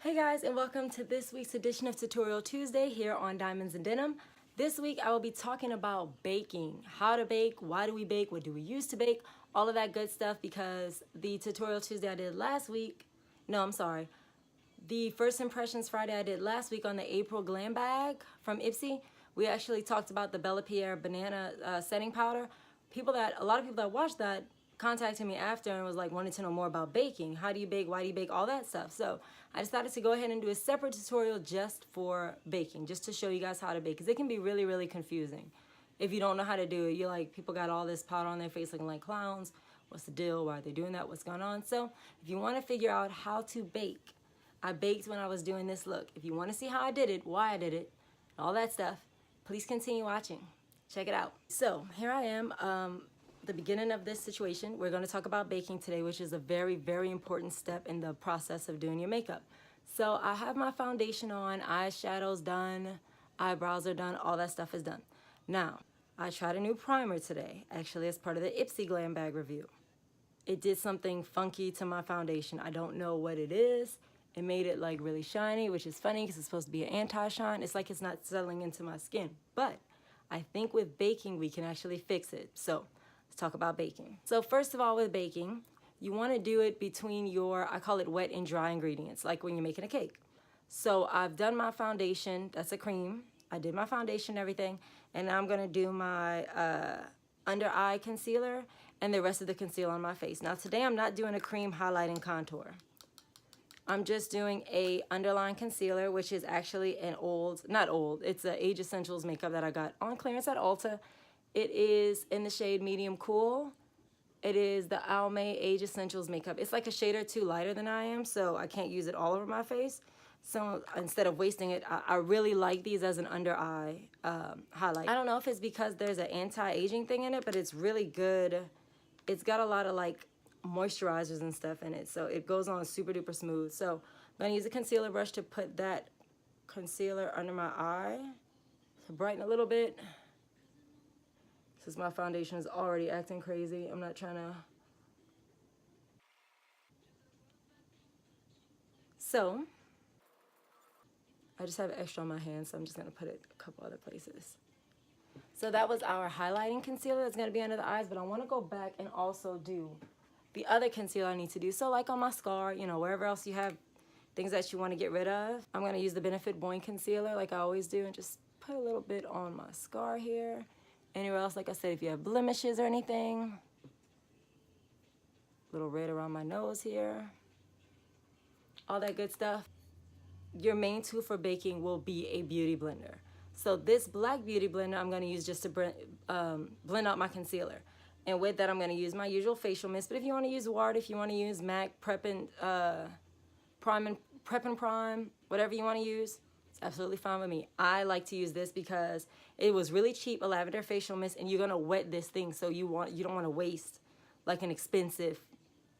Hey guys, and welcome to this week's edition of Tutorial Tuesday here on Diamonds and Denim. This week I will be talking about baking, how to bake, why do we bake, what do we use to bake, all of that good stuff, because the Tutorial Tuesday I did last week, the First Impressions Friday I did last week on the April Glam Bag from Ipsy, we actually talked about the Bella Pierre banana setting powder. A lot of people that watched that contacted me after and was like wanting to know more about baking. How do you bake? Why do you bake? All that stuff. So I decided to go ahead and do a separate tutorial just for baking, just to show you guys how to bake, because it can be really, really confusing. If you don't know how to do it, you're like, people got all this powder on their face looking like clowns. What's the deal? Why are they doing that? What's going on? So if you want to figure out how to bake, I baked when I was doing this look. If you want to see how I did it, why I did it, all that stuff, please continue watching. Check it out. So here I am. The beginning of this situation, we're going to talk about baking today, which is a very, very important step in the process of doing your makeup. So I have my foundation on, eyeshadows done, eyebrows are done, all that stuff is done. Now, I tried a new primer today, actually as part of the Ipsy Glam Bag review. It did something funky to my foundation. I don't know what it is. It made it like really shiny, which is funny because it's supposed to be an anti-shine. It's like it's not settling into my skin. But I think with baking, we can actually fix it. So talk about baking. So first of all, with baking, you want to do it between your, I call it wet and dry ingredients, like when you're making a cake. So I've done my foundation, that's a cream. I did my foundation and everything, and now I'm going to do my under eye concealer and the rest of the concealer on my face. Now today I'm not doing a cream highlight and contour. I'm just doing a underline concealer, which is actually an it's a Age Essentials makeup that I got on clearance at Ulta. It is in the shade Medium Cool. It is the Almay Age Essentials makeup. It's like a shade or two lighter than I am, so I can't use it all over my face. So instead of wasting it, I really like these as an under eye highlight. I don't know if it's because there's an anti-aging thing in it, but it's really good. It's got a lot of like moisturizers and stuff in it, so it goes on super duper smooth. So I'm gonna use a concealer brush to put that concealer under my eye to brighten a little bit. Since my foundation is already acting crazy, I'm not trying to. So I just have extra on my hand, so I'm just gonna put it a couple other places. So that was our highlighting concealer that's gonna be under the eyes, but I wanna go back and also do the other concealer I need to do. So like on my scar, you know, wherever else you have things that you wanna get rid of, I'm gonna use the Benefit Boing concealer like I always do and just put a little bit on my scar here. Anywhere else, like I said, if you have blemishes or anything, little red around my nose here, all that good stuff. Your main tool for baking will be a beauty blender. So this black beauty blender I'm going to use just to blend out my concealer. And with that, I'm going to use my usual facial mist. But if you want to use Ward, if you want to use MAC Prep and Prime, whatever you want to use, it's absolutely fine with me. I like to use this because it was really cheap, a lavender facial mist, and you're gonna wet this thing, so you don't want to waste like an expensive,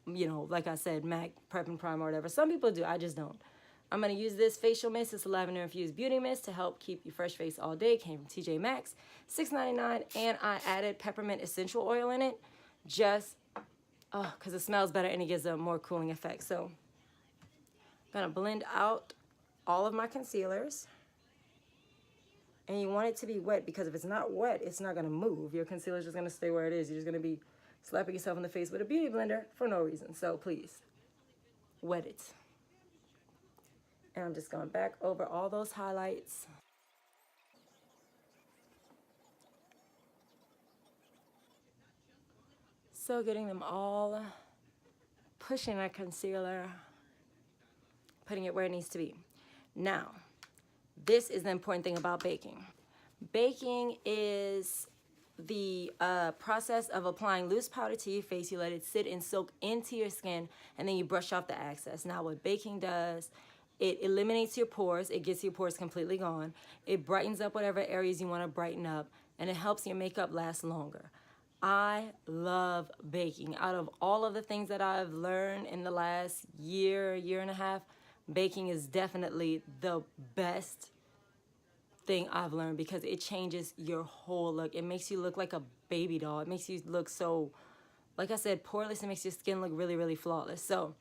you know, like I said, MAC Prep and Prime or whatever. Some people do, I just don't. I'm gonna use this facial mist. It's a lavender infused beauty mist to help keep your fresh face all day. It came from TJ Maxx, $6.99, and I added peppermint essential oil in it, just because it smells better and it gives a more cooling effect. So I'm gonna blend out all of my concealers. And you want it to be wet, because if it's not wet, it's not gonna move. Your concealer's just gonna stay where it is. You're just gonna be slapping yourself in the face with a beauty blender for no reason. So please, wet it. And I'm just going back over all those highlights. So getting them all, pushing that concealer, putting it where it needs to be. Now, this is the important thing about baking. Baking is the process of applying loose powder to your face. You let it sit and soak into your skin, and then you brush off the excess. Now what baking does, it eliminates your pores. It gets your pores completely gone. It brightens up whatever areas you want to brighten up, and it helps your makeup last longer. I love baking. Out of all of the things that I've learned in the last year and a half, baking is definitely the best thing I've learned, because it changes your whole look. It makes you look like a baby doll. It makes you look so, like I said, poreless. It makes your skin look really, really flawless. So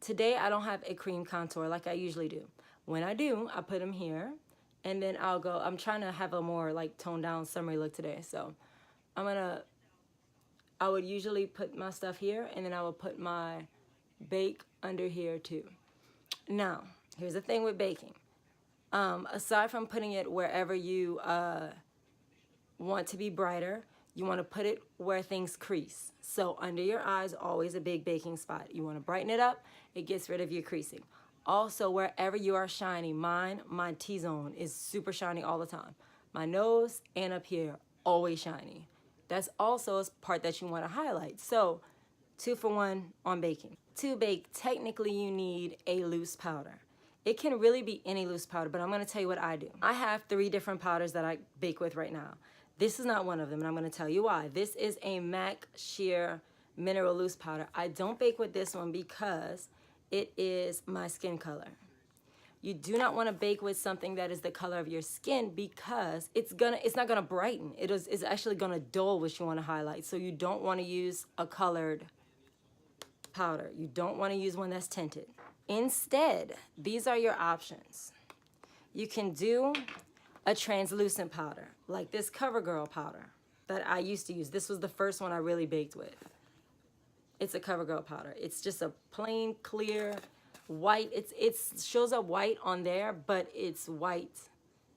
Today I don't have a cream contour like I usually do. When I do, I put them here, and then I'll go, I'm trying to have a more like toned down summery look today. So I would usually put my stuff here, and then I would put my bake under here too. Now, here's the thing with baking. Aside from putting it wherever you want to be brighter, you want to put it where things crease. So under your eyes, always a big baking spot. You want to brighten it up. It gets rid of your creasing. Also, wherever you are shiny, my T-zone is super shiny all the time. My nose and up here, always shiny. That's also a part that you want to highlight. So 2 for 1 on baking. To bake, technically you need a loose powder. It can really be any loose powder, but I'm going to tell you what I do. I have 3 different powders that I bake with right now. This is not one of them, and I'm going to tell you why. This is a MAC Sheer Mineral Loose Powder. I don't bake with this one because it is my skin color. You do not want to bake with something that is the color of your skin because it's not gonna brighten. It's actually gonna dull what you want to highlight. So you don't want to use a colored powder. You don't want to use one that's tinted. Instead, these are your options. You can do a translucent powder, like this CoverGirl powder that I used to use. This was the first one I really baked with. It's a CoverGirl powder. It's just a plain, clear, white. It shows up white on there, but it's white.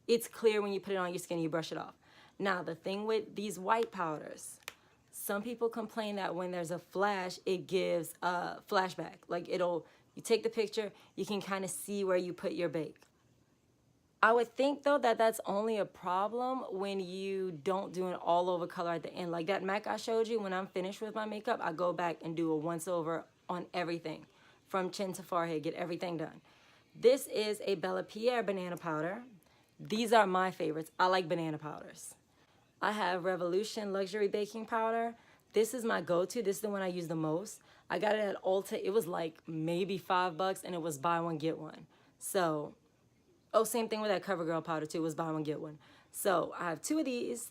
It's clear when you put it on your skin and you brush it off. Now, the thing with these white powders, some people complain that when there's a flash, it gives a flashback. Like you take the picture, you can kind of see where you put your bake. I would think, though, that that's only a problem when you don't do an all-over color at the end. Like that MAC I showed you, when I'm finished with my makeup, I go back and do a once-over on everything, from chin to forehead, get everything done. This is a Bella Pierre banana powder. These are my favorites. I like banana powders. I have Revolution Luxury Baking Powder. This is my go-to. This is the one I use the most. I got it at Ulta. It was like maybe $5, and it was buy one, get one. So... oh, same thing with that CoverGirl powder too, was buy one, get one. So I have 2 of these.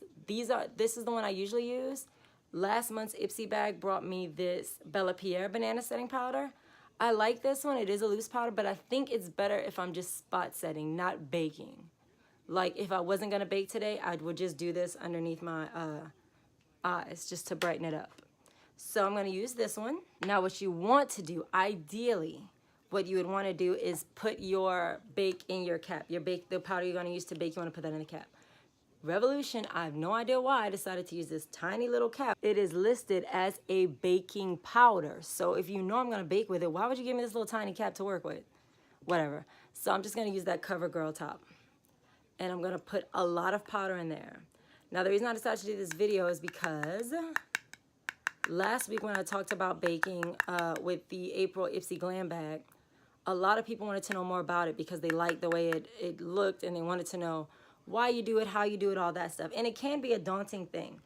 This is the one I usually use. Last month's Ipsy bag brought me this Bella Pierre banana setting powder. I like this one. It is a loose powder, but I think it's better if I'm just spot setting, not baking. Like if I wasn't gonna bake today, I would just do this underneath my eyes just to brighten it up. So I'm gonna use this one. Now what you want to do, ideally, what you would want to do is put your bake in your cap. The powder you're going to use to bake, you want to put that in the cap. Revolution, I have no idea why I decided to use this tiny little cap. It is listed as a baking powder. So if you know I'm going to bake with it, why would you give me this little tiny cap to work with? Whatever. So I'm just going to use that CoverGirl top. And I'm going to put a lot of powder in there. Now the reason I decided to do this video is because last week when I talked about baking with the April Ipsy Glam Bag, a lot of people wanted to know more about it because they liked the way it looked, and they wanted to know why you do it, how you do it, all that stuff. And it can be a daunting thing.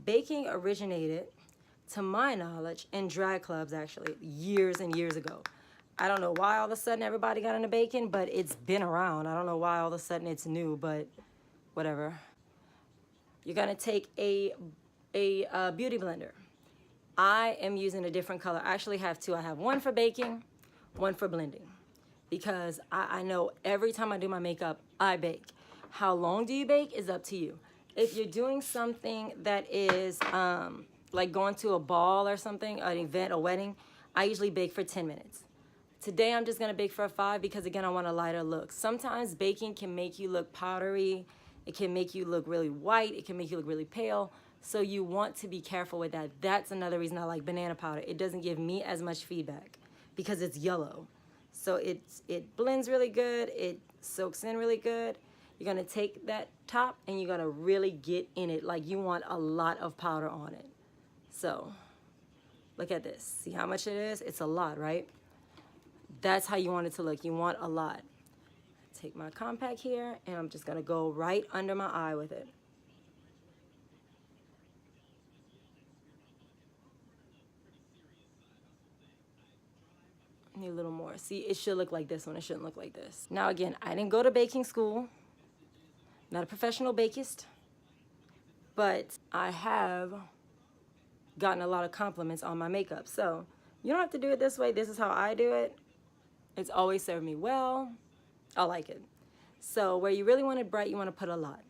Baking originated, to my knowledge, in drag clubs actually, years and years ago. I don't know why all of a sudden everybody got into baking, but it's been around. I don't know why all of a sudden it's new, but whatever. You're gonna take a beauty blender. I am using a different color. I actually have 2. I have one for baking, one for blending, because I know every time I do my makeup, I bake. How long do you bake is up to you. If you're doing something that is like going to a ball or something, an event, a wedding, I usually bake for 10 minutes. Today I'm just gonna bake for 5 because again, I want a lighter look. Sometimes baking can make you look powdery. It can make you look really white. It can make you look really pale. So you want to be careful with that. That's another reason I like banana powder. It doesn't give me as much feedback because it's yellow. So it blends really good. It soaks in really good. You're gonna take that top and you're gonna really get in it. Like you want a lot of powder on it. So look at this. See how much it is? It's a lot, right? That's how you want it to look. You want a lot. Take my compact here and I'm just gonna go right under my eye with it. Need a little more. See, it should look like this one. It shouldn't look like this. Now again, I didn't go to baking school. Not a professional bakist. But I have gotten a lot of compliments on my makeup. So you don't have to do it this way. This is how I do it. It's always served me well. I like it. So where you really want it bright, you want to put a lot.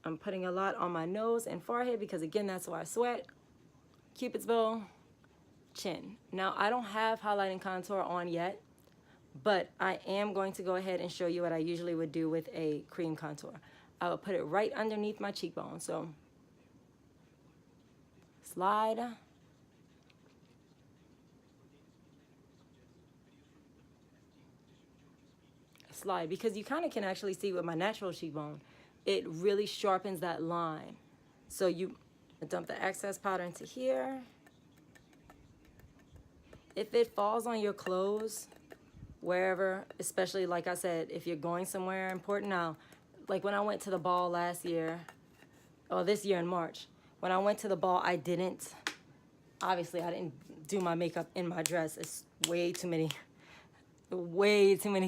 I'm putting a lot on my nose and forehead because, again, that's where I sweat. Cupid's bow, chin. Now, I don't have highlight and contour on yet, but I am going to go ahead and show you what I usually would do with a cream contour. I will put it right underneath my cheekbone. So slide. Slide, because you kind of can actually see with my natural cheekbone, it really sharpens that line. So you dump the excess powder into here. If it falls on your clothes, wherever, especially like I said, if you're going somewhere important now, like when I went to the ball last year, or this year in March, when I went to the ball, obviously I didn't do my makeup in my dress. It's way too many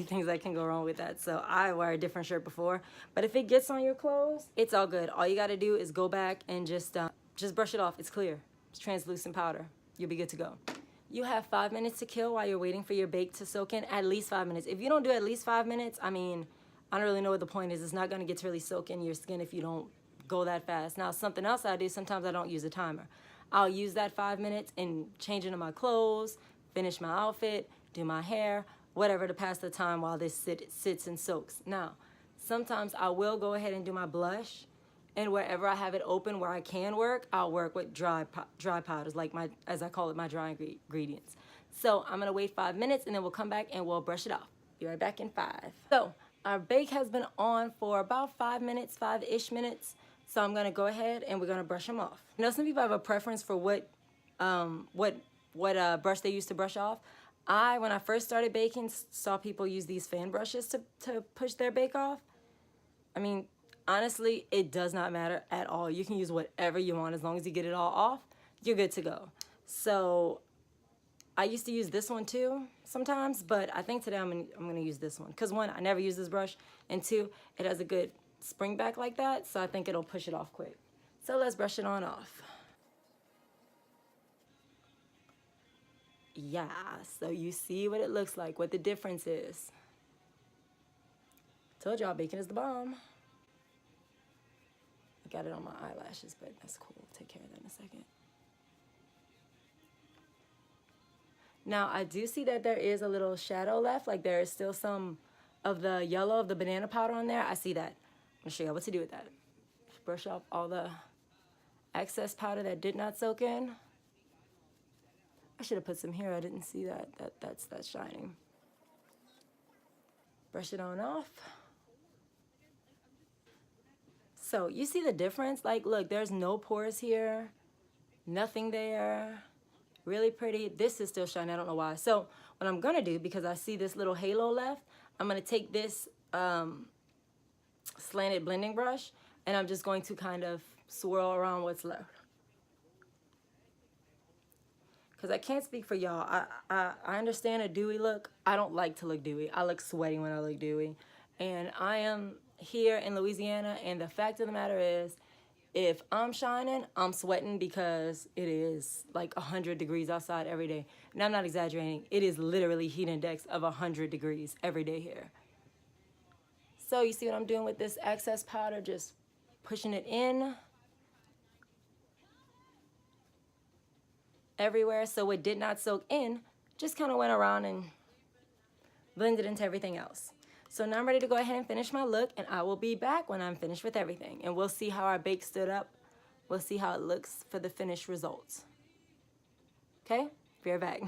things that can go wrong with that. So I wear a different shirt before. But if it gets on your clothes, it's all good. All you got to do is go back and just brush it off. It's clear. It's translucent powder. You'll be good to go. You have 5 minutes to kill while you're waiting for your bake to soak in. At least 5 minutes. If you don't do at least 5 minutes, I mean, I don't really know what the point is. It's not going to get to really soak in your skin if you don't go that fast. Now, something else I do, sometimes I don't use a timer. I'll use that 5 minutes and change into my clothes, finish my outfit, do my hair, whatever, to pass the time while this sits and soaks. Now, sometimes I will go ahead and do my blush, and wherever I have it open where I can work, I'll work with dry powders, like as I call it, my dry ingredients. So I'm gonna wait 5 minutes, and then we'll come back and we'll brush it off. Be right back in 5. So our bake has been on for about 5 minutes, 5-ish minutes. So I'm gonna go ahead and we're gonna brush them off. You know, some people have a preference for what brush they use to brush off. When I first started baking, saw people use these fan brushes to push their bake off. I mean, honestly, it does not matter at all. You can use whatever you want as long as you get it all off, you're good to go. So I used to use this one too sometimes, but I think today I'm gonna use this one. Because 1, I never use this brush, and 2, it has a good spring back like that, so I think it'll push it off quick. So let's brush it on off. Yeah, so you see what it looks like, what the difference is. Told y'all baking is the bomb. I got it on my eyelashes, but that's cool. Take care of that in a second. Now, I do see that there is a little shadow left, like there is still some of the yellow of the banana powder on there. I see that. I'm gonna show you what to do with that. Brush off all the excess powder that did not soak in. I should have put some here. I didn't see that. That's shining. Brush it on off. So you see the difference? Like, look, there's no pores here, nothing there. Really pretty. This is still shining. I don't know why. So what I'm gonna do, because I see this little halo left, I'm gonna take this slanted blending brush, and I'm just going to kind of swirl around what's left. Because I can't speak for y'all. I understand a dewy look. I don't like to look dewy. I look sweaty when I look dewy. And I am here in Louisiana, and the fact of the matter is, if I'm shining, I'm sweating because it is like 100 degrees outside every day. And I'm not exaggerating. It is literally heat index of 100 degrees every day here. So you see what I'm doing with this excess powder? Just pushing it in everywhere, so it did not soak in, just kind of went around and blended into everything else. So now I'm ready to go ahead and finish my look, and I will be back when I'm finished with everything, and we'll see how our bake stood up. We'll see how it looks for the finished results. Okay, be right back.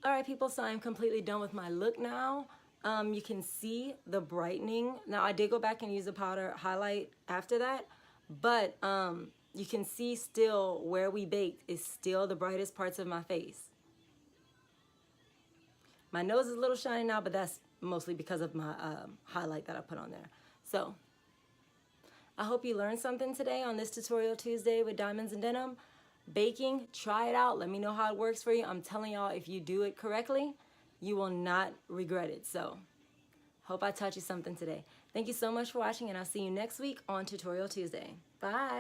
All right, people, so I'm completely done with my look now. You can see the brightening. Now, I did go back and use a powder highlight after that, but you can see still where we baked is still the brightest parts of my face. My nose is a little shiny now, but that's mostly because of my highlight that I put on there. So I hope you learned something today on this Tutorial Tuesday with Diamonds and Denim. Baking, try it out. Let me know how it works for you. I'm telling y'all, if you do it correctly, you will not regret it. So hope I taught you something today. Thank you so much for watching, and I'll see you next week on Tutorial Tuesday. Bye.